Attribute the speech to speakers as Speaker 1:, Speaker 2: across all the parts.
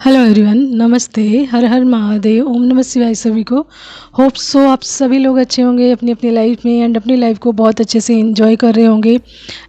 Speaker 1: Hello everyone, नमस्ते। हर हर महादेव, ओम नमः शिवाय सभी को। होप सो आप सभी लोग अच्छे होंगे अपनी अपनी लाइफ में एंड अपनी लाइफ को बहुत अच्छे से एंजॉय कर रहे होंगे।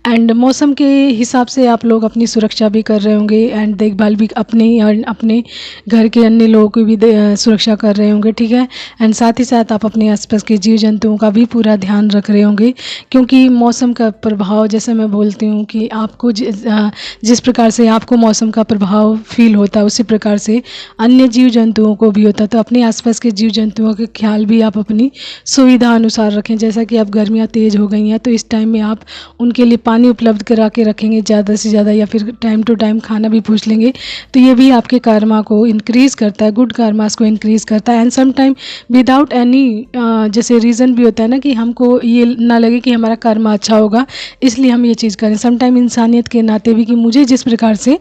Speaker 1: एंड मौसम के हिसाब से आप लोग अपनी सुरक्षा भी कर रहे होंगे एंड देखभाल भी अपनी और अपने घर के अन्य लोगों की भी सुरक्षा कर रहे होंगे, ठीक है। एंड साथ ही साथ आप अपने आसपास के जीव जंतुओं का भी पूरा ध्यान रख रहे होंगे, क्योंकि मौसम का प्रभाव, जैसे मैं बोलती हूँ कि आपको जिस प्रकार से आपको मौसम का प्रभाव फील होता है उसी प्रकार से अन्य जीव जंतुओं को भी होता है। तो अपने आसपास के जीव जंतुओं के ख्याल भी आप अपनी सुविधा अनुसार रखें। जैसा कि अब गर्मियाँ तेज़ हो गई हैं तो इस टाइम में आप उनके लिए पानी उपलब्ध करा के रखेंगे ज़्यादा से ज़्यादा, या फिर टाइम टू टाइम खाना भी पूछ लेंगे, तो ये भी आपके कर्मा को इंक्रीज़ करता है, गुड कर्मास को इंक्रीज़ करता है। And some time without any जैसे रीज़न भी होता है ना कि हमको ये ना लगे कि हमारा कर्मा अच्छा होगा इसलिए हम ये चीज़ करें। सम टाइम इंसानियत के नाते भी कि मुझे जिस प्रकार से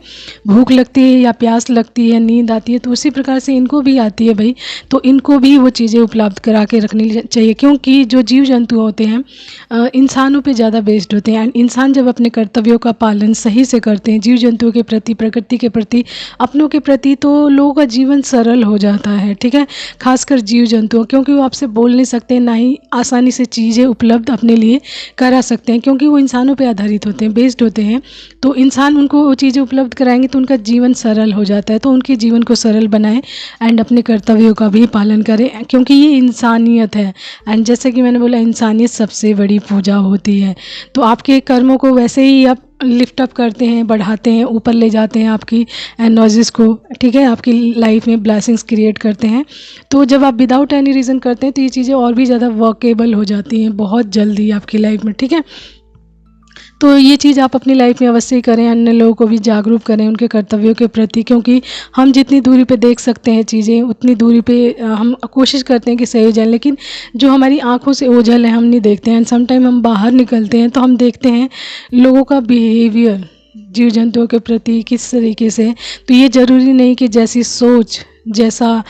Speaker 1: भूख लगती है या प्यास लगती है, नींद आती है, तो उसी प्रकार से इनको भी आती है भाई, तो इनको भी वो चीज़ें उपलब्ध करा के रखनी चाहिए। क्योंकि जो जीव जंतु होते हैं इंसानों पे ज़्यादा बेस्ड होते हैं। एंड इंसान जब अपने कर्तव्यों का पालन सही से करते हैं जीव जंतुओं के प्रति, प्रकृति के प्रति, अपनों के प्रति, तो लोगों का जीवन सरल हो जाता है, ठीक है। खासकर जीव जंतुओं, क्योंकि वो आपसे बोल नहीं सकते, ना ही आसानी से चीज़ें उपलब्ध अपने लिए करा सकते हैं, क्योंकि वो इंसानों पे आधारित होते हैं, बेस्ड होते हैं। तो इंसान उनको वो चीज़ें उपलब्ध कराएंगे तो उनका जीवन सरल हो जाता है। तो उनके जीवन को सरल बनाएं एंड अपने कर्तव्यों का भी पालन करें, क्योंकि ये इंसानियत है। एंड जैसे कि मैंने बोला, इंसानियत सबसे बड़ी पूजा होती है। तो आपके कर्मों को वैसे ही आप लिफ्ट अप करते हैं, बढ़ाते हैं, ऊपर ले जाते हैं आपकी एनर्जीज़ को, ठीक है, आपकी लाइफ में ब्लेसिंग्स क्रिएट करते हैं। तो जब आप विदाउट एनी रीज़न करते हैं तो ये चीज़ें और भी ज़्यादा वर्केबल हो जाती हैं बहुत जल्दी आपकी लाइफ में, ठीक है। तो ये चीज़ आप अपनी लाइफ में अवश्य ही करें, अन्य लोगों को भी जागरूक करें उनके कर्तव्यों के प्रति, क्योंकि हम जितनी दूरी पे देख सकते हैं चीज़ें उतनी दूरी पे हम कोशिश करते हैं कि सही हो जाए, लेकिन जो हमारी आंखों से ओझल है हम नहीं देखते हैं। सम टाइम हम बाहर निकलते हैं तो हम देखते हैं लोगों का बिहेवियर जीव जंतुओं के प्रति किस तरीके से। तो ये ज़रूरी नहीं कि जैसी सोच, जैसा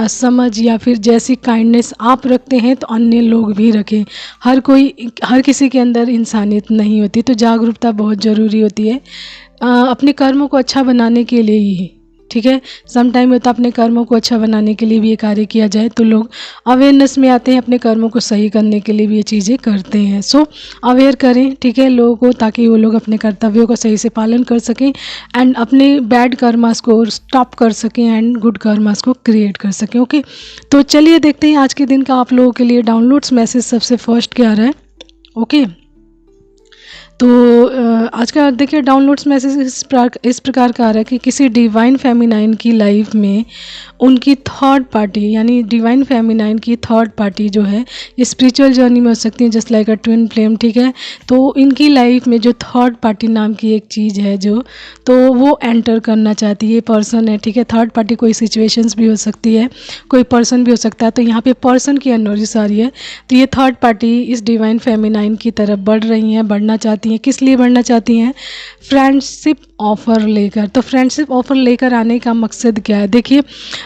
Speaker 1: समझ या फिर जैसी काइंडनेस आप रखते हैं तो अन्य लोग भी रखें। हर किसी के अंदर इंसानियत नहीं होती, तो जागरूकता बहुत ज़रूरी होती है अपने कर्मों को अच्छा बनाने के लिए ही, ठीक है। सम टाइम होता है अपने कर्मों को अच्छा बनाने के लिए भी ये कार्य किया जाए तो लोग अवेयरनेस में आते हैं, अपने कर्मों को सही करने के लिए भी ये चीज़ें करते हैं। सो अवेयर करें, ठीक है, लोगों को, ताकि वो लोग अपने कर्तव्यों का सही से पालन कर सकें एंड अपने बैड कर्मास को स्टॉप कर सकें एंड गुड कर्मास को क्रिएट कर सकें। ओके, तो चलिए देखते हैं आज के दिन का आप लोगों के लिए डाउनलोड्स मैसेज सबसे फर्स्ट क्या आ रहा है। ओके, तो आज का देखिए डाउनलोड्स मैसेज इस प्रकार का आ रहा है कि किसी डिवाइन फेमिनाइन की लाइफ में उनकी थर्ड पार्टी, यानी डिवाइन फेमिनाइन की थर्ड पार्टी जो है स्पिरिचुअल जर्नी में हो सकती है, just like a twin flame, ठीक है। तो इनकी लाइफ में जो थर्ड पार्टी नाम की एक चीज़ है जो, तो वो एंटर करना चाहती है, पर्सन है, ठीक है। थर्ड पार्टी कोई सिचुएशंस भी हो सकती है, कोई पर्सन भी हो सकता है। तो यहाँ पे पर्सन की एनर्जीज आ रही है, तो ये थर्ड पार्टी इस डिवाइन फेमिनाइन की तरफ बढ़ रही हैं, बढ़ना चाहती हैं। किस लिए बढ़ना चाहती हैं? फ्रेंडशिप ऑफ़र लेकर। तो फ्रेंडशिप ऑफ़र लेकर आने का मकसद क्या है? देखिए,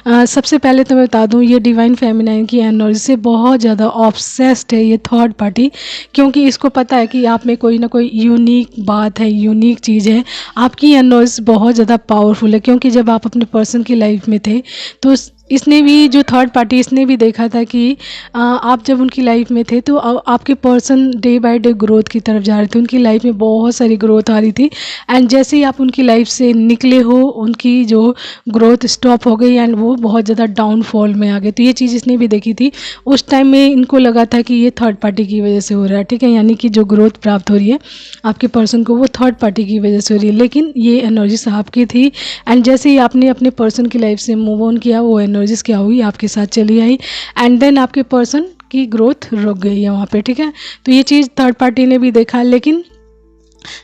Speaker 1: सबसे पहले तो मैं बता दूं, ये डिवाइन फेमिनाइन की एनर्जी से बहुत ज़्यादा ऑब्सेस्ड है ये थर्ड पार्टी, क्योंकि इसको पता है कि आप में कोई ना कोई यूनिक बात है, यूनिक चीज़ है, आपकी एनर्जी बहुत ज़्यादा पावरफुल है। क्योंकि जब आप अपने पर्सन की लाइफ में थे तो इसने भी, जो थर्ड पार्टी, इसने भी देखा था कि आप जब उनकी लाइफ में थे तो आपके person day by day growth की तरफ जा रहे थे, उनकी लाइफ में बहुत सारी ग्रोथ आ रही थी। एंड जैसे ही आप उनकी लाइफ से निकले हो, उनकी जो ग्रोथ स्टॉप हो गई एंड वो बहुत ज़्यादा डाउनफॉल में आ गए। तो ये चीज़ इसने भी देखी थी। उस टाइम में इनको लगा था कि ये थर्ड पार्टी की वजह से हो रहा है, ठीक है, यानी कि जो ग्रोथ प्राप्त हो रही है आपके पर्सन को वो थर्ड पार्टी की वजह से हो रही है। लेकिन ये एनर्जी आपकी थी एंड जैसे ही आपने अपने पर्सन की लाइफ से मूव ऑन किया, वो एनर्जीज क्या हुई, आपके साथ चली आई एंड देन आपके पर्सन की ग्रोथ रुक गई है वहाँ पे, ठीक है। तो ये चीज़ थर्ड पार्टी ने भी देखा, लेकिन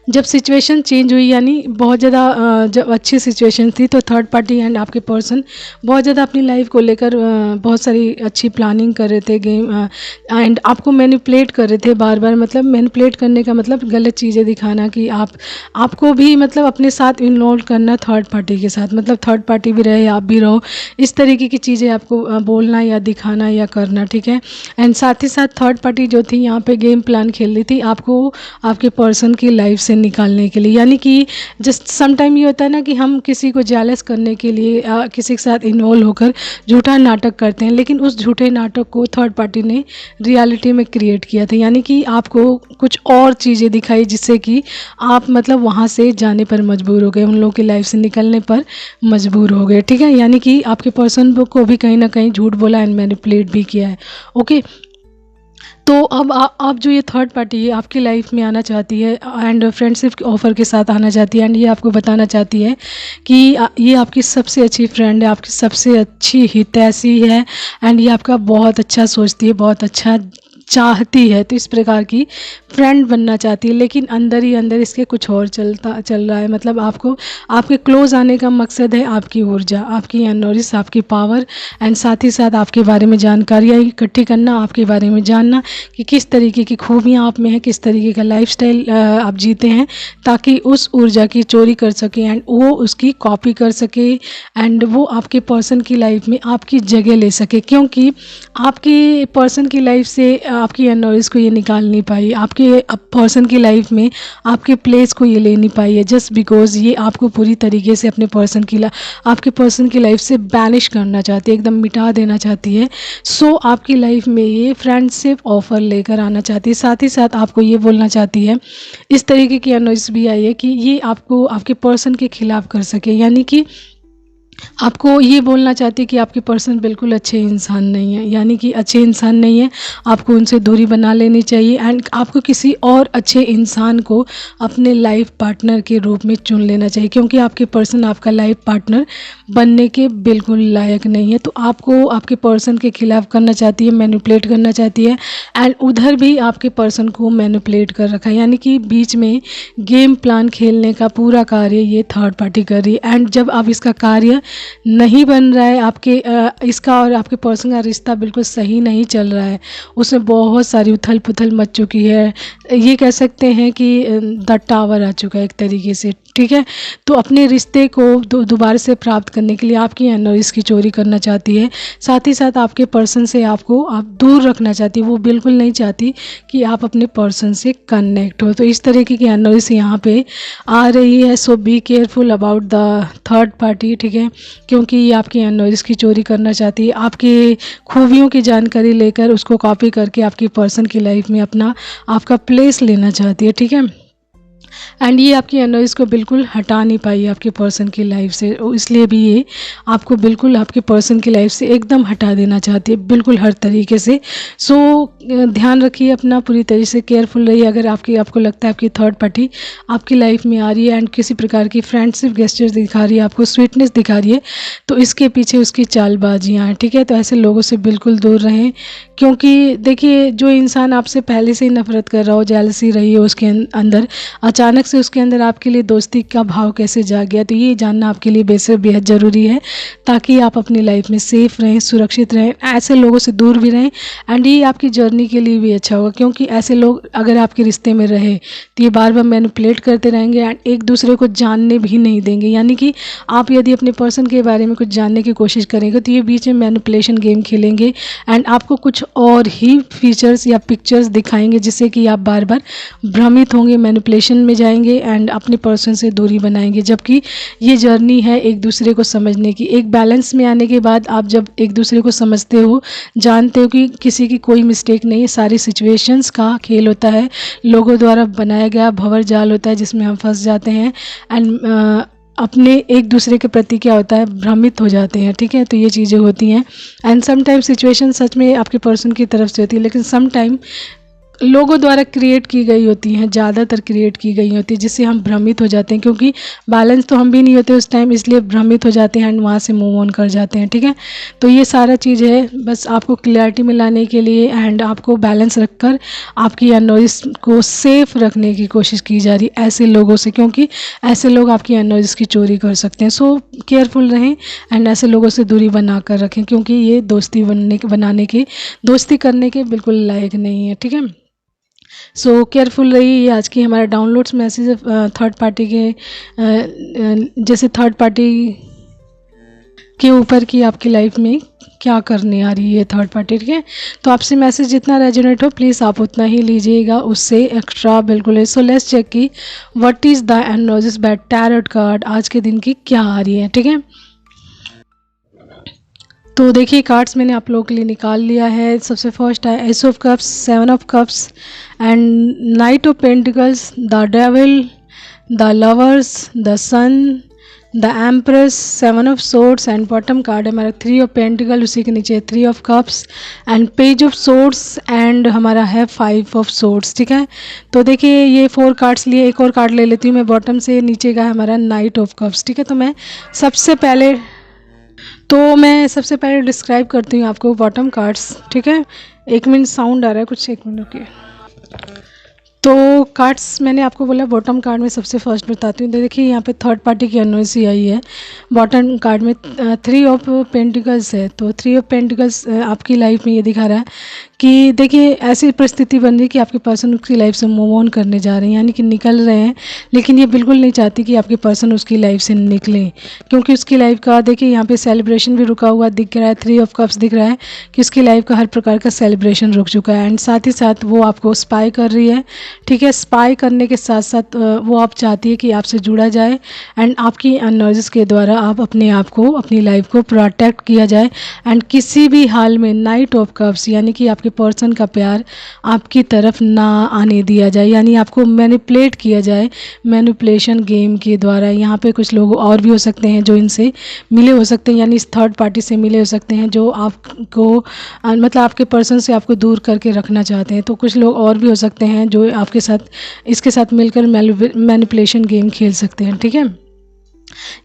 Speaker 1: जब सिचुएशन चेंज हुई, यानी बहुत ज़्यादा जब अच्छी सिचुएशन थी, तो थर्ड पार्टी एंड आपके पर्सन बहुत ज़्यादा अपनी लाइफ को लेकर बहुत सारी अच्छी प्लानिंग कर रहे थे, गेम एंड आपको मैनिपुलेट कर रहे थे बार बार। मतलब मैनिपुलेट करने का मतलब गलत चीज़ें दिखाना, कि आपको भी मतलब अपने साथ इन्वॉल्व करना थर्ड पार्टी के साथ, मतलब थर्ड पार्टी भी रहे, आप भी रहो, इस तरीके की चीज़ें आपको बोलना या दिखाना या करना, ठीक है। एंड साथ ही साथ थर्ड पार्टी जो थी यहाँ पे गेम प्लान खेल रही थी, आपको आपके पर्सन की लाइफ लाइफ से निकालने के लिए। यानी कि जस्ट सम टाइम ये होता है ना कि हम किसी को जेलस करने के लिए किसी के साथ इन्वॉल्व होकर झूठा नाटक करते हैं, लेकिन उस झूठे नाटक को थर्ड पार्टी ने रियलिटी में क्रिएट किया था। यानी कि आपको कुछ और चीज़ें दिखाई जिससे कि आप मतलब वहाँ से जाने पर मजबूर हो गए, उन लोगों की लाइफ से निकलने पर मजबूर हो गए। ठीक है, यानी कि आपके पर्सन को भी कहीं ना कहीं झूठ बोला एंड मैनिपुलेट भी किया है। ओके, तो अब आप जो ये थर्ड पार्टी है आपकी लाइफ में आना चाहती है एंड फ्रेंडशिप ऑफर के साथ आना चाहती है, एंड ये आपको बताना चाहती है कि ये आपकी सबसे अच्छी फ्रेंड है, आपकी सबसे अच्छी हितैषी है, एंड ये आपका बहुत अच्छा सोचती है, बहुत अच्छा चाहती है। तो इस प्रकार की फ्रेंड बनना चाहती है, लेकिन अंदर ही अंदर इसके कुछ और चल रहा है। मतलब आपको आपके क्लोज आने का मकसद है आपकी ऊर्जा, आपकी एनर्जी, आपकी पावर, एंड साथ ही साथ आपके बारे में जानकारियाँ इकट्ठी करना, आपके बारे में जानना कि किस तरीके की खूबियाँ आप में है, किस तरीके का लाइफस्टाइल आप जीते हैं, ताकि उस ऊर्जा की चोरी कर सके एंड वो उसकी कॉपी कर सके एंड वो आपके पर्सन की लाइफ में आपकी जगह ले सके। क्योंकि आपकी पर्सन की लाइफ से आपकी एनर्जी को ये निकाल नहीं पाई, आपके पर्सन की लाइफ में आपके प्लेस को ये ले नहीं पाई है, जस्ट बिकॉज ये आपको पूरी तरीके से अपने आपके पर्सन की लाइफ से बैनिश करना चाहती है, एकदम मिटा देना चाहती है। सो आपकी लाइफ में ये फ्रेंडशिप ऑफर लेकर आना चाहती है, साथ ही साथ आपको ये बोलना चाहती है, इस तरीके की एनर्जी भी आई है कि ये आपको आपके पर्सन के खिलाफ कर सके। यानी कि आपको ये बोलना चाहती है कि आपके पर्सन बिल्कुल अच्छे इंसान नहीं है, यानी कि अच्छे इंसान नहीं है, आपको उनसे दूरी बना लेनी चाहिए एंड आपको किसी और अच्छे इंसान को अपने लाइफ पार्टनर के रूप में चुन लेना चाहिए, क्योंकि आपके पर्सन आपका लाइफ पार्टनर बनने के बिल्कुल लायक नहीं है। तो आपको आपके पर्सन के खिलाफ करना चाहती है, मैनिपुलेट करना चाहती है, एंड उधर भी आपके पर्सन को मैनिपुलेट कर रखा है। यानी कि बीच में गेम प्लान खेलने का पूरा कार्य ये थर्ड पार्टी कर रही है। एंड जब आप इसका कार्य नहीं बन रहा है, आपके इसका और आपके पर्सन का रिश्ता बिल्कुल सही नहीं चल रहा है, उसमें बहुत सारी उथल पुथल मच चुकी है, ये कह सकते हैं कि द टावर आ चुका है एक तरीके से। ठीक है, तो अपने रिश्ते को दोबारा से प्राप्त करने के लिए आपकी एनर्जी की चोरी करना चाहती है, साथ ही साथ आपके पर्सन से आपको आप दूर रखना चाहती है, वो बिल्कुल नहीं चाहती कि आप अपने पर्सन से कनेक्ट हो। तो इस तरीके की एनर्जी यहाँ पे आ रही है। So be careful about the third party. ठीक है, क्योंकि ये आपकी एनर्जी की चोरी करना चाहती है, आपकी खूबियों की जानकारी लेकर उसको कॉपी करके आपकी पर्सन की लाइफ में आपका प्लेस लेना चाहती है। ठीक है, एंड ये आपकी एनर्जी को बिल्कुल हटा नहीं पाई आपके पर्सन की लाइफ से, इसलिए भी ये आपको बिल्कुल आपके पर्सन की लाइफ से एकदम हटा देना चाहती है, बिल्कुल हर तरीके से। सो ध्यान रखिए अपना, पूरी तरीके से केयरफुल रहिए। अगर आपको लगता है आपकी थर्ड पार्टी आपकी लाइफ में आ रही है एंड किसी प्रकार की फ्रेंडशिप गेस्चर्स दिखा रही है, आपको स्वीटनेस दिखा रही है, तो इसके पीछे उसकी चालबाजियाँ हैं। ठीक है, तो ऐसे लोगों से बिल्कुल दूर रहें, क्योंकि देखिए जो इंसान आपसे पहले से ही नफरत कर रहा हो, जेलसी रही हो उसके अंदर, अचानक से उसके अंदर आपके लिए दोस्ती का भाव कैसे जाग गया, तो ये जानना आपके लिए बेहद ज़रूरी है, ताकि आप अपनी लाइफ में सेफ रहें, सुरक्षित रहें, ऐसे लोगों से दूर भी रहें। एंड ये आपकी जर्नी के लिए भी अच्छा होगा, क्योंकि ऐसे लोग अगर आपके रिश्ते में रहे तो ये बार बार मैनिपुलेट करते रहेंगे एंड एक दूसरे को जानने भी नहीं देंगे। यानी कि आप यदि अपने पर्सन के बारे में कुछ जानने की कोशिश करेंगे तो ये बीच में मैनिपुलेशन गेम खेलेंगे एंड आपको कुछ और ही फीचर्स या पिक्चर्स दिखाएंगे, जिससे कि आप बार बार भ्रमित होंगे, मैनिपुलेशन में जाएंगे एंड अपने पर्सन से दूरी बनाएंगे। जबकि ये जर्नी है एक दूसरे को समझने की, एक बैलेंस में आने के बाद आप जब एक दूसरे को समझते हो, जानते हो कि किसी की कोई मिस्टेक नहीं है, सारी सिचुएशंस का खेल होता है, लोगों द्वारा बनाया गया भंवर जाल होता है जिसमें हम फंस जाते हैं एंड अपने एक दूसरे के प्रति क्या होता है, भ्रमित हो जाते हैं। ठीक है, तो ये चीज़ें होती हैं एंड सम टाइम सिचुएशन सच में आपके पर्सन की तरफ से होती है, लेकिन सम टाइम लोगों द्वारा क्रिएट की गई होती हैं, ज़्यादातर क्रिएट की गई होती है, जिससे हम भ्रमित हो जाते हैं, क्योंकि बैलेंस तो हम भी नहीं होते उस टाइम, इसलिए भ्रमित हो जाते हैं एंड वहाँ से मूव ऑन कर जाते हैं। ठीक है, तो ये सारा चीज़ है बस आपको क्लैरिटी में लाने के लिए एंड आपको बैलेंस रखकर आपकी एनर्जी को सेफ रखने की कोशिश की जा रही है ऐसे लोगों से, क्योंकि ऐसे लोग आपकी एनर्जी की चोरी कर सकते हैं। सो केयरफुल रहें एंड ऐसे लोगों से दूरी बना कर रखें, क्योंकि ये दोस्ती करने के बिल्कुल लायक नहीं है। ठीक है, सो केयरफुल रहिए। ये आज की हमारा डाउनलोड्स मैसेज थर्ड पार्टी के जैसे थर्ड पार्टी के ऊपर कि आपकी लाइफ में क्या करने आ रही है थर्ड पार्टी, ठीक है। तो आपसे मैसेज जितना रेजोनेट हो प्लीज़ आप उतना ही लीजिएगा, उससे एक्स्ट्रा बिल्कुल है। सो लेट्स चेक कि what is the energies by tarot card, आज के दिन की क्या आ रही है, ठीक है। तो देखिए कार्ड्स मैंने आप लोगों के लिए निकाल लिया है। सबसे फर्स्ट है ace of cups, seven of cups and knight of pentacles, the devil, the lovers, the sun, the empress, seven of swords and bottom card है हमारा थ्री ऑफ पेंटिकल, उसी के नीचे three of cups and page of swords and हमारा है five of swords, ठीक है। तो देखिए ये 4 कार्ड्स लिए, एक और कार्ड ले लेती हूँ मैं बॉटम से, नीचे का है हमारा नाइट ऑफ कप्स, ठीक है। तो मैं सबसे पहले डिस्क्राइब करती हूँ आपको बॉटम कार्ड्स, ठीक है। 1 मिनट साउंड आ रहा है कुछ, 1 मिनट रुकिए। तो कार्ड्स मैंने आपको बोला बॉटम कार्ड में सबसे फर्स्ट बताती हूँ। देखिए यहाँ पे थर्ड पार्टी की एनर्जी आई है बॉटम कार्ड में, 3 ऑफ पेंटिकल्स है। तो 3 ऑफ पेंटिकल्स आपकी लाइफ में ये दिखा रहा है कि देखिए ऐसी परिस्थिति बन रही है कि आपके पर्सन उसकी लाइफ से मूव ऑन करने जा रहे हैं, यानी कि निकल रहे हैं, लेकिन ये बिल्कुल नहीं चाहती कि आपके पर्सन उसकी लाइफ से निकले, क्योंकि उसकी लाइफ का देखिए यहाँ पे सेलिब्रेशन भी रुका हुआ दिख रहा है। 3 ऑफ कप्स दिख रहा है कि उसकी लाइफ का हर प्रकार का सेलिब्रेशन रुक चुका है एंड साथ ही साथ वो आपको स्पाई कर रही है, ठीक है। स्पाई करने के साथ साथ वो आप चाहती है कि आपसे जुड़ा जाए एंड आपकी एनर्जीज के द्वारा आप अपने आप को, अपनी लाइफ को प्रोटेक्ट किया जाए एंड किसी भी हाल में नाइट ऑफ कप्स यानी कि आपके पर्सन का प्यार आपकी तरफ ना आने दिया जाए, यानी आपको मैनिपुलेट किया जाए मैनिपुलेशन गेम के द्वारा। यहाँ पे कुछ लोग और भी हो सकते हैं जो इनसे मिले हो सकते हैं, यानी इस थर्ड पार्टी से मिले हो सकते हैं जो आपको मतलब आपके पर्सन से आपको दूर करके रखना चाहते हैं। तो कुछ लोग और भी हो सकते हैं जो आपके साथ इसके साथ मिलकर मैनिपुलेशन गेम खेल सकते हैं, ठीक है।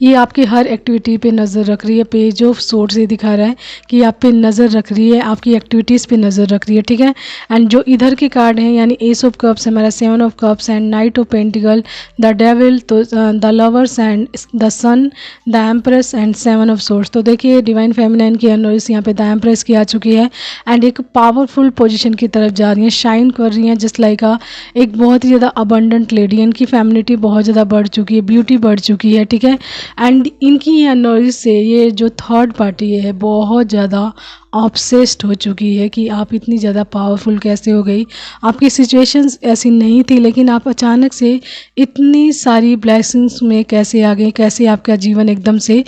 Speaker 1: ये आपकी हर एक्टिविटी पे नज़र रख रही है। पेज ऑफ सोर्ड्स ये दिखा रहा है कि आप पे नज़र रख रही है, आपकी एक्टिविटीज़ पे नज़र रख रही है, ठीक है। एंड जो इधर के कार्ड हैं यानी एस ऑफ कप्स हमारा, seven of cups and knight of pentacles, the devil, तो the lovers and the sun, the empress and seven of swords. तो देखिए डिवाइन फेमिनाइन की एनर्जी यहाँ पे द एम्प्रेस की आ चुकी है एंड एक पावरफुल पोजिशन की तरफ जा रही हैं, शाइन कर रही हैं जस्ट लाइक एक बहुत ही ज़्यादा अबंडेंट लेडी। इनकी फेमिनिटी बहुत ज़्यादा बढ़ चुकी है, ब्यूटी बढ़ चुकी है, ठीक है। एंड इनकी एनर्जी से ये जो थर्ड पार्टी है बहुत ज़्यादा ऑब्सेस्ड हो चुकी है कि आप इतनी ज़्यादा पावरफुल कैसे हो गई। आपकी सिचुएशंस ऐसी नहीं थी लेकिन आप अचानक से इतनी सारी ब्लेसिंग्स में कैसे आ गई, कैसे आपका जीवन एकदम से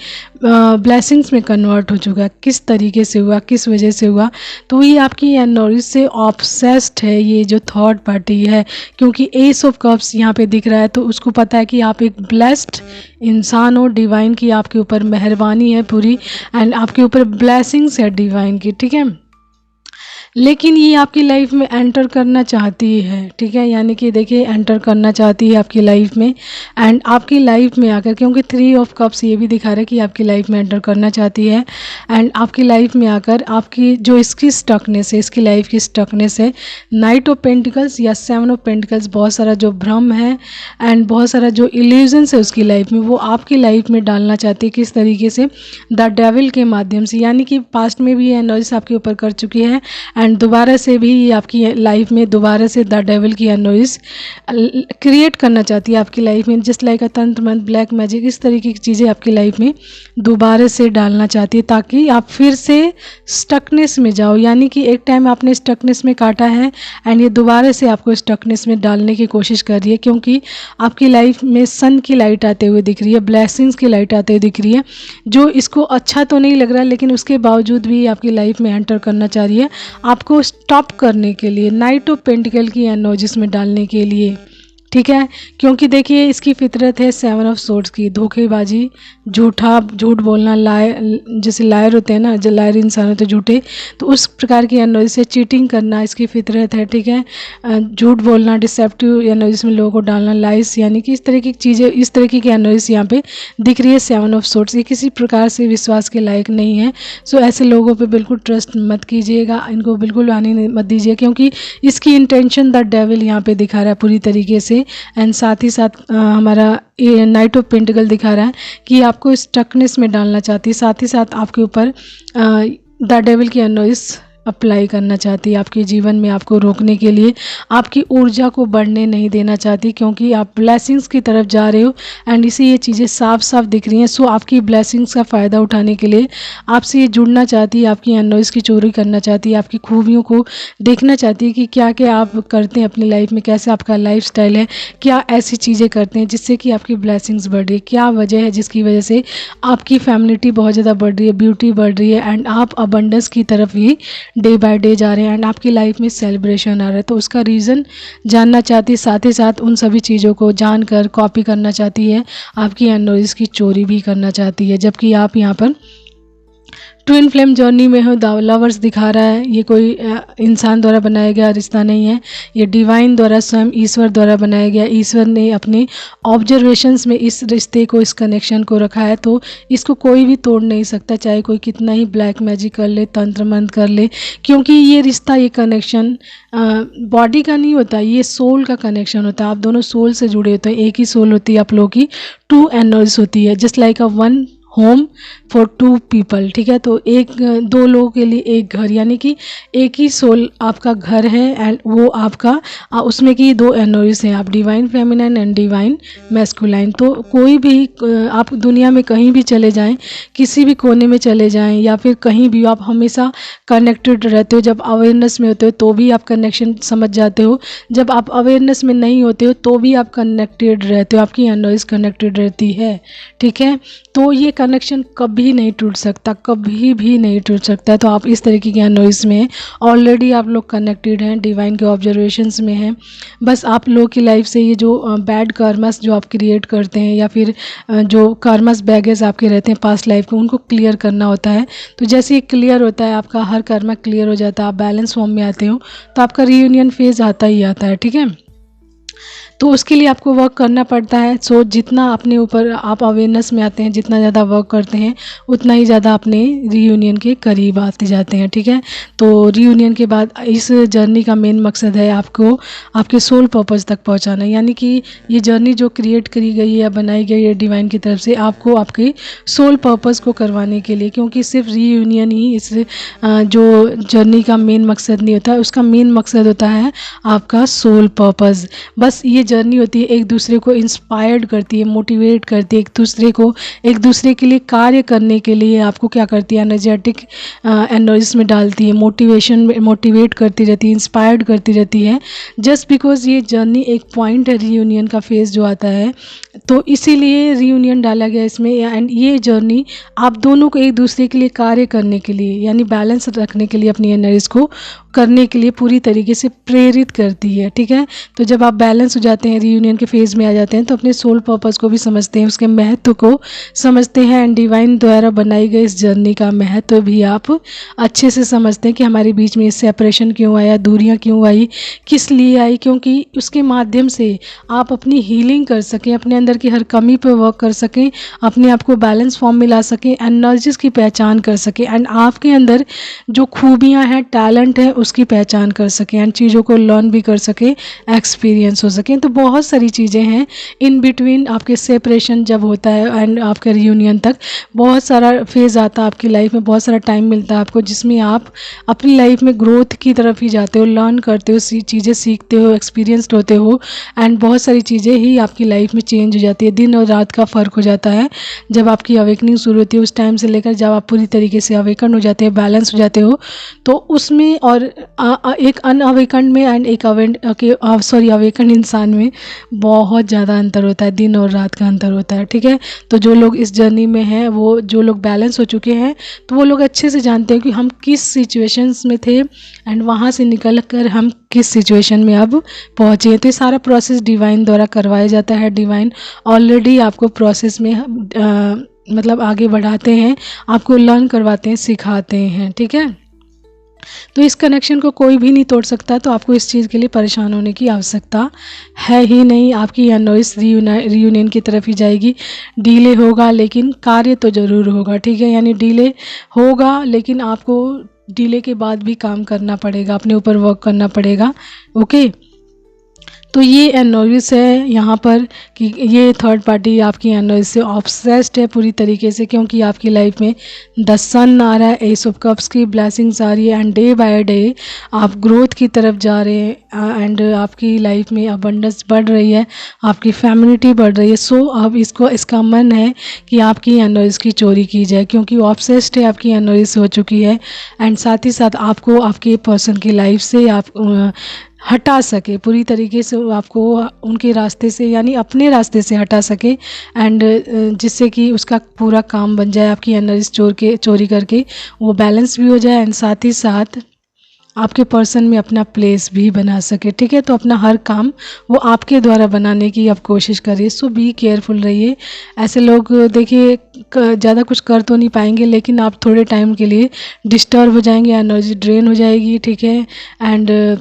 Speaker 1: ब्लेसिंग्स में कन्वर्ट हो चुका, किस तरीके से हुआ, किस वजह से हुआ। तो ये आपकी एनर्जी से ऑब्सेस्ड है ये जो थर्ड पार्टी है, क्योंकि एस ऑफ कप्स यहाँ पे दिख रहा है तो उसको पता है कि आप एक ब्लेस्ड इंसान हो, डिवाइन की आपके ऊपर मेहरबानी है पूरी एंड आपके ऊपर ब्लेसिंग्स है डिवाइन की, ठीक है। लेकिन ये आपकी लाइफ में एंटर करना चाहती है, ठीक है, यानी कि देखिए एंटर करना चाहती है आपकी लाइफ में एंड आपकी लाइफ में आकर, क्योंकि 3 ऑफ कप्स ये भी दिखा रहा है कि आपकी लाइफ में एंटर करना चाहती है एंड आपकी लाइफ में आकर आपकी जो इसकी स्टकनेस है, इसकी लाइफ की स्टकनेस है, नाइट ऑफ पेंटिकल्स या 7 ऑफ पेंटिकल्स, बहुत सारा जो भ्रम है एंड बहुत सारा जो इल्यूजन्स है उसकी लाइफ में, वो आपकी लाइफ में डालना चाहती है। किस तरीके से? द डेविल के माध्यम से, यानी कि पास्ट में भी ये एनर्जीज आपके ऊपर कर चुकी है एंड दोबारा से भी आपकी लाइफ में दोबारा से द डेविल की एनर्जीज क्रिएट करना चाहती है आपकी लाइफ में, जस्ट लाइक अ तंत्र मंत्र, ब्लैक मैजिक, इस तरीके की चीज़ें आपकी लाइफ में दोबारा से डालना चाहती है ताकि आप फिर से स्टकनेस में जाओ। यानी कि एक टाइम आपने स्टकनेस में काटा है एंड ये दोबारा से आपको स्टकनेस में डालने की कोशिश कर रही है, क्योंकि आपकी लाइफ में सन की लाइट आते हुए दिख रही है, ब्लेसिंग्स की लाइट आते हुए दिख रही है, जो इसको अच्छा तो नहीं लग रहा है लेकिन उसके बावजूद भी आपकी लाइफ में एंटर करना चाह रही है आपको स्टॉप करने के लिए, नाइट ऑफ पेंटिकल की एनर्जीज में डालने के लिए, ठीक है। क्योंकि देखिए इसकी फितरत है 7 ऑफ सोर्ड्स की, धोखेबाजी, झूठ बोलना, जैसे लायर होते हैं ना, जो लायर इंसान होते हैं झूठे, तो उस प्रकार की एनर्जी से चीटिंग करना इसकी फितरत है, ठीक है। झूठ बोलना, डिसेप्टिव एनर्जीज में लोगों को डालना, लाइस, यानी कि इस तरह की चीज़ें, इस तरह की एनर्जीज यहाँ पे दिख रही है 7 ऑफ सोर्ड्स। ये किसी प्रकार से विश्वास के लायक नहीं है, सो ऐसे लोगों पे बिल्कुल ट्रस्ट मत कीजिएगा, इनको बिल्कुल आने मत दीजिए, क्योंकि इसकी इंटेंशन द डेविल यहाँ पे दिखा रहा है पूरी तरीके से एंड साथ ही साथ हमारा नाइट ऑफ पेंटिकल दिखा रहा है कि आपको स्टकनेस में डालना चाहती है, साथ ही साथ आपके ऊपर द डेविल की एनर्जीज अप्लाई करना चाहती है आपके जीवन में, आपको रोकने के लिए, आपकी ऊर्जा को बढ़ने नहीं देना चाहती, क्योंकि आप ब्लेसिंग्स की तरफ जा रहे हो एंड इसी ये चीज़ें साफ साफ दिख रही हैं। सो आपकी ब्लेसिंग्स का फ़ायदा उठाने के लिए आपसे ये जुड़ना चाहती है, आपकी एनर्जीज की चोरी करना चाहती है, आपकी खूबियों को देखना चाहती है कि क्या क्या आप करते हैं अपनी लाइफ में, कैसे आपका लाइफस्टाइल है, क्या ऐसी चीज़ें करते हैं जिससे कि आपकी ब्लेसिंग्स बढ़ रही है, क्या वजह है जिसकी वजह से आपकी फैमिलिटी बहुत ज़्यादा बढ़ रही है, ब्यूटी बढ़ रही है एंड आप अबंडेंस की तरफ ही डे बाय डे जा रहे हैं एंड आपकी लाइफ में सेलिब्रेशन आ रहा है। तो उसका रीज़न जानना चाहती है, साथ ही साथ उन सभी चीज़ों को जानकर कॉपी करना चाहती है, आपकी एनर्जीज की चोरी भी करना चाहती है। जबकि आप यहाँ पर ट्विन फ्लेम जर्नी में हो, द लवर्स दिखा रहा है, ये कोई इंसान द्वारा बनाया गया रिश्ता नहीं है, ये डिवाइन द्वारा, स्वयं ईश्वर द्वारा बनाया गया। ईश्वर ने अपने ऑब्जर्वेशंस में इस रिश्ते को, इस कनेक्शन को रखा है, तो इसको कोई भी तोड़ नहीं सकता, चाहे कोई कितना ही ब्लैक मैजिक कर ले, तंत्र मंत्र कर ले, क्योंकि ये रिश्ता, ये कनेक्शन बॉडी का नहीं होता, ये सोल का कनेक्शन होता है। आप दोनों सोल से जुड़े होते हैं, एक ही सोल होती है आप लोगों की, टू एनर्जीज होती है, just like a one home for two people. ठीक है, तो दो लोगों के लिए एक घर, यानी कि एक ही सोल आपका घर है एंड वो आपका उसमें की दो एनर्जीज हैं, आप divine feminine and divine masculine. तो कोई भी आप दुनिया में कहीं भी चले जाएं, किसी भी कोने में चले जाएं या फिर कहीं भी, आप हमेशा कनेक्टेड रहते हो। जब अवेयरनेस में होते हो तो भी आप कनेक्शन समझ जाते हो, जब आप अवेयरनेस में नहीं होते हो तो भी आप कनेक्टेड रहते हो, आपकी एनर्जीज कनेक्टेड रहती है। ठीक है, तो ये कनेक्शन कभी नहीं टूट सकता, कभी भी नहीं टूट सकता। तो आप इस तरीके की एनर्जीज में ऑलरेडी आप लोग कनेक्टेड हैं, डिवाइन के ऑब्जर्वेशंस में हैं। बस आप लोग की लाइफ से ये जो बैड कर्मस जो आप क्रिएट करते हैं या फिर जो कर्मस बैगेज आपके रहते हैं पास्ट लाइफ के, उनको क्लियर करना होता है। तो जैसे ही क्लियर होता है, आपका हर कर्मा क्लियर हो जाता है, आप बैलेंस फॉर्म में आते हो, तो आपका रीयूनियन फेज आता ही आता है। ठीक है, तो उसके लिए आपको वर्क करना पड़ता है। सो जितना अपने ऊपर आप अवेयरनेस में आते हैं, जितना ज़्यादा वर्क करते हैं, उतना ही ज़्यादा अपने रीयूनियन के करीब आते जाते हैं। ठीक है, तो रीयूनियन के बाद इस जर्नी का मेन मकसद है आपको आपके सोल पर्पस तक पहुंचाना, यानी कि ये जर्नी जो क्रिएट करी गई है या बनाई गई है डिवाइन की तरफ से, आपको आपके सोल पर्पस को करवाने के लिए, क्योंकि सिर्फ रीयूनियन ही इस जो जर्नी का मेन मकसद नहीं होता, उसका मेन मकसद होता है आपका सोल पर्पस। बस ये जर्नी होती है, एक दूसरे को इंस्पायर्ड करती है, मोटिवेट करती है, एक दूसरे के लिए कार्य करने के लिए आपको क्या करती है, एनर्जेटिक एनर्जीज में डालती है, मोटिवेट करती रहती है, इंस्पायर्ड करती रहती है। जस्ट बिकॉज ये जर्नी एक पॉइंट है, रीयूनियन का फेज़ जो आता है, तो इसीलिए रीयूनियन डाला गया इसमें। एंड ये जर्नी आप दोनों को एक दूसरे के लिए कार्य करने के लिए, यानी बैलेंस रखने के लिए, अपनी एनर्जीज को करने के लिए पूरी तरीके से प्रेरित करती है। ठीक है, तो जब आप बैलेंस हो जाते हैं, रीयूनियन के फेज़ में आ जाते हैं, तो अपने सोल पर्पस को भी समझते हैं, उसके महत्व को समझते हैं एंड डिवाइन द्वारा बनाई गई इस जर्नी का महत्व भी आप अच्छे से समझते हैं कि हमारे बीच में सेपरेशन क्यों आया, दूरियां क्यों आई, किस लिए आई, क्योंकि उसके माध्यम से आप अपनी हीलिंग कर सकें, अपने अंदर की हर कमी पर वर्क कर सकें, अपने आप को बैलेंस फॉर्म में ला सकें, एनर्जीज की पहचान कर सकें एंड आपके अंदर जो खूबियाँ हैं, टैलेंट है, उसकी पहचान कर सकें एंड चीज़ों को लर्न भी कर सकें, एक्सपीरियंस हो सकें। तो बहुत सारी चीज़ें हैं इन बिटवीन, आपके सेपरेशन जब होता है एंड आपके रियूनियन तक बहुत सारा फेज़ आता है आपकी लाइफ में, बहुत सारा टाइम मिलता है आपको, जिसमें आप अपनी लाइफ में ग्रोथ की तरफ ही जाते हो, लर्न करते हो, चीज़ें सीखते हो, एक्सपीरियंस्ड होते हो एंड बहुत सारी चीज़ें ही आपकी लाइफ में चेंज हो जाती है। दिन और रात का फ़र्क हो जाता है जब आपकी अवेकनिंग शुरू होती है, उस टाइम से लेकर जब आप पूरी तरीके से अवेकन हो जाते हैं, बैलेंस हो जाते हो, तो उसमें और एक अनअवेकन में एंड एक अवेकन इंसान में बहुत ज़्यादा अंतर होता है, दिन और रात का अंतर होता है। ठीक है, तो जो लोग इस जर्नी में हैं, वो जो लोग बैलेंस हो चुके हैं, तो वो लोग अच्छे से जानते हैं कि हम किस सिचुएशंस में थे एंड वहाँ से निकल कर हम किस सिचुएशन में अब पहुँचे हैं। तो ये सारा प्रोसेस डिवाइन द्वारा करवाया जाता है। डिवाइन ऑलरेडी आपको प्रोसेस में मतलब आगे बढ़ाते हैं, आपको लर्न करवाते हैं, सिखाते हैं। ठीक है, तो इस कनेक्शन को कोई भी नहीं तोड़ सकता, तो आपको इस चीज़ के लिए परेशान होने की आवश्यकता है ही नहीं। आपकी एनर्जीज रीयूनियन की तरफ ही जाएगी। डिले होगा लेकिन कार्य तो ज़रूर होगा। ठीक है, यानी डिले होगा लेकिन आपको डिले के बाद भी काम करना पड़ेगा, अपने ऊपर वर्क करना पड़ेगा। ओके, तो ये एनोरिस है यहाँ पर कि ये थर्ड पार्टी आपकी एनोरिस से ऑब्सेस्ड है पूरी तरीके से, क्योंकि आपकी लाइफ में द सन आ रहा है, एस ऑफ कप्स की ब्लेसिंग्स आ रही है, एंड डे बाय डे आप ग्रोथ की तरफ जा रहे हैं, एंड आपकी लाइफ में अबंडेंस बढ़ रही है, आपकी फैमिलिटी बढ़ रही है। सो अब इसका मन है कि आपकी एनोरिस की चोरी की जाए, क्योंकि ऑब्सेस्ड है, आपकी एनोरिस हो चुकी है, एंड साथ ही साथ आपको आपके पर्सन की लाइफ से आप हटा सके पूरी तरीके से, आपको उनके रास्ते से यानी अपने रास्ते से हटा सके, एंड जिससे कि उसका पूरा काम बन जाए, आपकी एनर्जी चोरी करके वो बैलेंस भी हो जाए, एंड साथ ही साथ आपके पर्सन में अपना प्लेस भी बना सके। ठीक है, तो अपना हर काम वो आपके द्वारा बनाने की आप कोशिश करिए। सो बी केयरफुल रहिए। ऐसे लोग देखिए ज़्यादा कुछ कर तो नहीं पाएंगे, लेकिन आप थोड़े टाइम के लिए डिस्टर्ब हो जाएंगे, एनर्जी ड्रेन हो जाएगी। ठीक है, एंड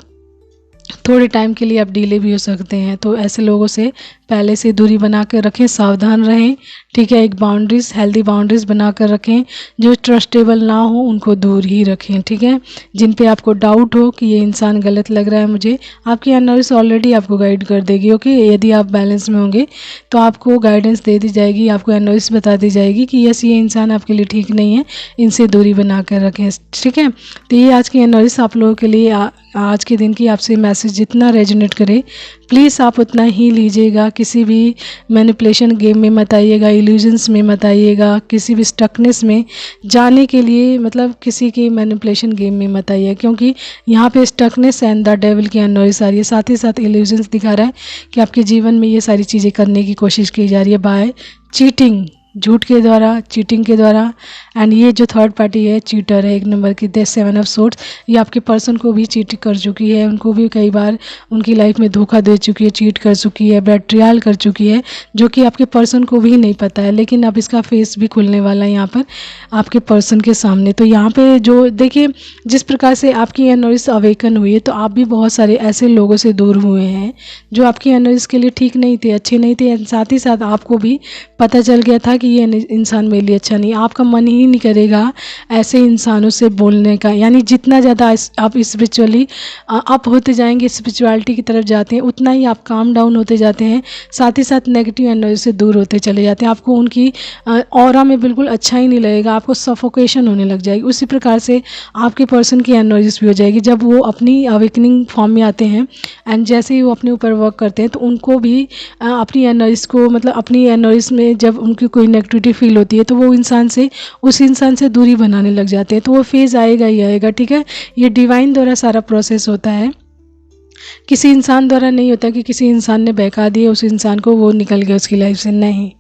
Speaker 1: थोड़े टाइम के लिए आप डीले भी हो सकते हैं। तो ऐसे लोगों से पहले से दूरी बना कर रखें, सावधान रहें। ठीक है, एक बाउंड्रीज, हेल्दी बाउंड्रीज बना कर रखें। जो ट्रस्टेबल ना हो उनको दूर ही रखें। ठीक है, जिन पे आपको डाउट हो कि ये इंसान गलत लग रहा है मुझे, आपकी एनर्जी ऑलरेडी आपको गाइड कर देगी। ओके, यदि आप बैलेंस में होंगे तो आपको गाइडेंस दे दी जाएगी, आपको एनर्जी बता दी जाएगी कि यस ये इंसान आपके लिए ठीक नहीं है, इनसे दूरी बना कर रखें। ठीक है, तो ये आज की एनर्जी आप लोगों के लिए आज के दिन की आपसे मैसेज जितना रेजोनेट करे प्लीज़ आप उतना ही लीजिएगा। किसी भी मैनिपुलेशन गेम में मत आइएगा, इल्यूजन्स में मत आइएगा, किसी भी स्टकनेस में जाने के लिए मतलब किसी के मैनिपुलेशन गेम में मत आइएगा, क्योंकि यहाँ पे स्टकनेस एंड द डेविल की एनॉइस आ रही है। साथ ही साथ इल्यूजन्स दिखा रहा है कि आपके जीवन में ये सारी चीज़ें करने की कोशिश की जा रही है बाय चीटिंग, झूठ के द्वारा, चीटिंग के द्वारा। एंड ये जो थर्ड पार्टी है चीटर है, एक नंबर की, द सेवन ऑफ सोर्ड्स, ये आपके पर्सन को भी चीट कर चुकी है, उनको भी कई बार उनकी लाइफ में धोखा दे चुकी है, चीट कर चुकी है, बेट्रियल कर चुकी है, जो कि आपके पर्सन को भी नहीं पता है। लेकिन अब इसका फेस भी खुलने वाला है यहाँ पर आपके पर्सन के सामने। तो यहाँ पे जो देखिए जिस प्रकार से आपकी एनर्जी अवेकन हुई है, तो आप भी बहुत सारे ऐसे लोगों से दूर हुए हैं जो आपकी एनर्जी के लिए ठीक नहीं थे, अच्छे नहीं थे। साथ ही साथ आपको भी पता चल गया था कि ये इंसान मेरे लिए अच्छा नहीं। आपका मन ही नहीं करेगा ऐसे इंसानों से बोलने का, यानी जितना ज़्यादा आप स्पिरिचुअली अप होते जाएंगे, स्पिरिचुअलिटी की तरफ जाते हैं, उतना ही आप काम डाउन होते जाते हैं। साथ ही साथ नेगेटिव एनर्जी से दूर होते चले जाते हैं। आपको उनकी ऑरा में बिल्कुल अच्छा ही नहीं लगेगा, आपको सफोकेशन होने लग जाएगी। उसी प्रकार से आपके पर्सन की एनर्जीज भी हो जाएगी जब वो अपनी अवेकनिंग फॉर्म में आते हैं। एंड जैसे ही वो अपने ऊपर वर्क करते हैं तो उनको भी अपनी एनर्जीज को मतलब अपनी एनर्जीज में जब उनकी कोई नेगेटिविटी फील होती है तो वो उस इंसान से दूरी बनाने लग जाते हैं। तो वो फेज़ आएगा ही आएगा। ठीक है, ये डिवाइन द्वारा सारा प्रोसेस होता है, किसी इंसान द्वारा नहीं होता कि किसी इंसान ने बहका दिया उस इंसान को, वो निकल गया उसकी लाइफ से, नहीं।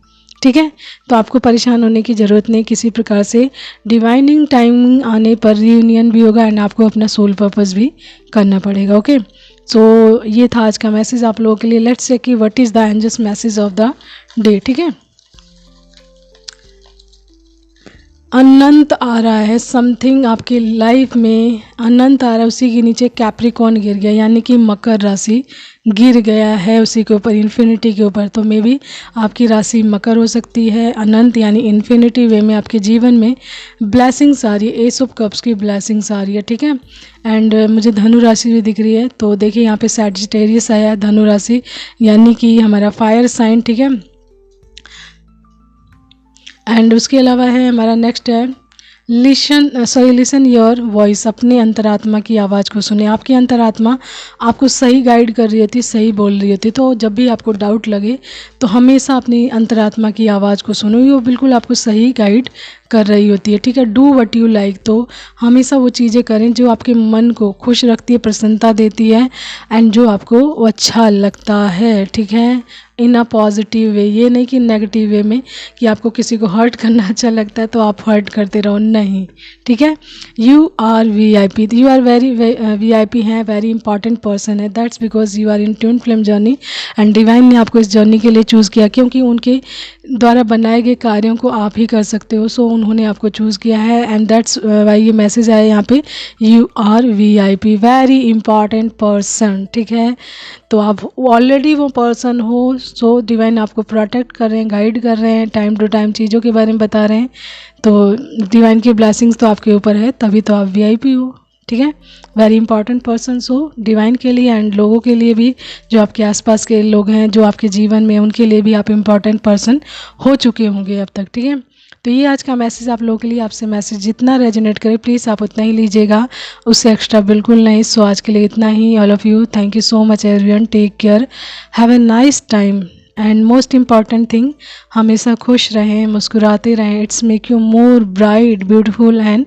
Speaker 1: ठीक है, तो आपको परेशान होने की ज़रूरत नहीं। किसी प्रकार से डिवाइनिंग टाइमिंग आने पर रियूनियन भी होगा एंड आपको अपना सोल पर्पस भी करना पड़ेगा। ओके, सो ये था आज का मैसेज आप लोगों के लिए। लेट्स चेक कि what is the angels message of the day. ठीक है, अनंत आ रहा है, समथिंग आपकी लाइफ में अनंत आ रहा है, उसी के नीचे कैप्रिकॉर्न गिर गया, यानी कि मकर राशि गिर गया है उसी के ऊपर, इन्फिनिटी के ऊपर। तो मे भी आपकी राशि मकर हो सकती है। अनंत यानी इन्फिनिटी वे में आपके जीवन में ब्लेसिंग्स आ रही है, एस ऑफ कप्स की ब्लेसिंग्स आ रही है। ठीक है, एंड मुझे धनु राशि भी दिख रही है। तो देखिए यहाँ पे सैजिटेरियस आया है, धनु राशि यानी कि हमारा फायर साइन। ठीक है, एंड उसके अलावा है हमारा नेक्स्ट है लिसन योर वॉइस, अपने अंतरात्मा की आवाज़ को सुने। आपकी अंतरात्मा आपको सही गाइड कर रही होती, सही बोल रही होती। तो जब भी आपको डाउट लगे तो हमेशा अपनी अंतरात्मा की आवाज़ को सुनो, वो बिल्कुल आपको सही गाइड कर रही होती है। ठीक है, डू व्हाट यू लाइक, तो हमेशा वो चीज़ें करें जो आपके मन को खुश रखती है, प्रसन्नता देती है, एंड जो आपको अच्छा लगता है। ठीक है, इन अ पॉजिटिव वे, ये नहीं कि नेगेटिव वे में कि आपको किसी को हर्ट करना अच्छा लगता है तो आप हर्ट करते रहो, नहीं। ठीक है, you are VIP, you are very VIP हैं, वेरी इंपॉर्टेंट पर्सन है। That's because you are in twin flame journey and divine ने आपको इस जर्नी के लिए चूज़ किया, क्योंकि उनके द्वारा बनाए गए कार्यों को आप ही कर सकते हो। सो उन्होंने आपको चूज़ किया है एंड दैट्स वाई ये मैसेज आया यहाँ पे, you are VIP, very important person. ठीक है, तो आप ऑलरेडी वो पर्सन हो। सो डिवाइन आपको प्रोटेक्ट कर रहे हैं, गाइड कर रहे हैं, टाइम टू टाइम चीज़ों के बारे में बता रहे हैं। तो डिवाइन की ब्लेसिंग्स तो आपके ऊपर है, तभी तो आप VIP हो। ठीक है। वेरी इंपॉर्टेंट पर्सन्स हो डिवाइन के लिए एंड लोगों के लिए भी, जो आपके आसपास के लोग हैं जो आपके जीवन में, उनके लिए भी आप इम्पॉर्टेंट पर्सन हो चुके होंगे अब तक, ठीक है। तो ये आज का मैसेज आप लोगों के लिए। आपसे मैसेज जितना रेजोनेट करे प्लीज़ आप उतना ही लीजिएगा, उससे एक्स्ट्रा बिल्कुल नहीं। सो आज के लिए इतना ही। All of you, thank you so much everyone, take care, have a nice time and most important thing, हमेशा खुश रहें, मुस्कुराते रहें। It's make you more bright, beautiful and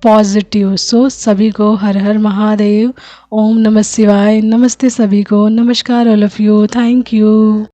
Speaker 1: positive. So सभी को हर हर महादेव, ओम नमः शिवाय, नमस्ते सभी को, नमस्कार all of you, thank you.